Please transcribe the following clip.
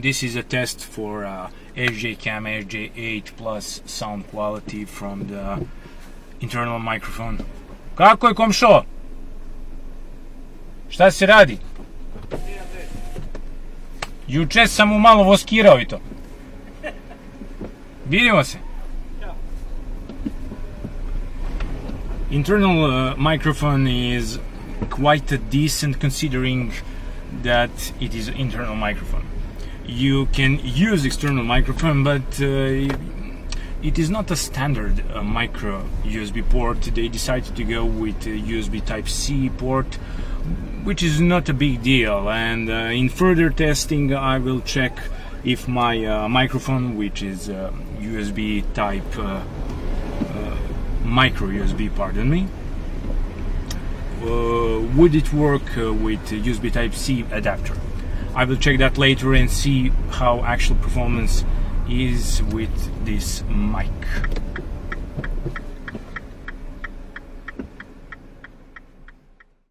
This is a test for SJCAM SJ8 plus sound quality from the internal microphone. Kako je komšo? Šta se radi? Juče sam mu malo voskirao I to. Vidimo se. Internal microphone is quite decent considering that it is an internal microphone. You can use external microphone, but it is not a standard micro USB port. They decided to go with USB Type-C port, which is not a big deal. And in further testing, I will check if my microphone, which is USB type micro USB, pardon me, would it work with USB Type-C adapter. I will check that later and see how actual performance is with this mic.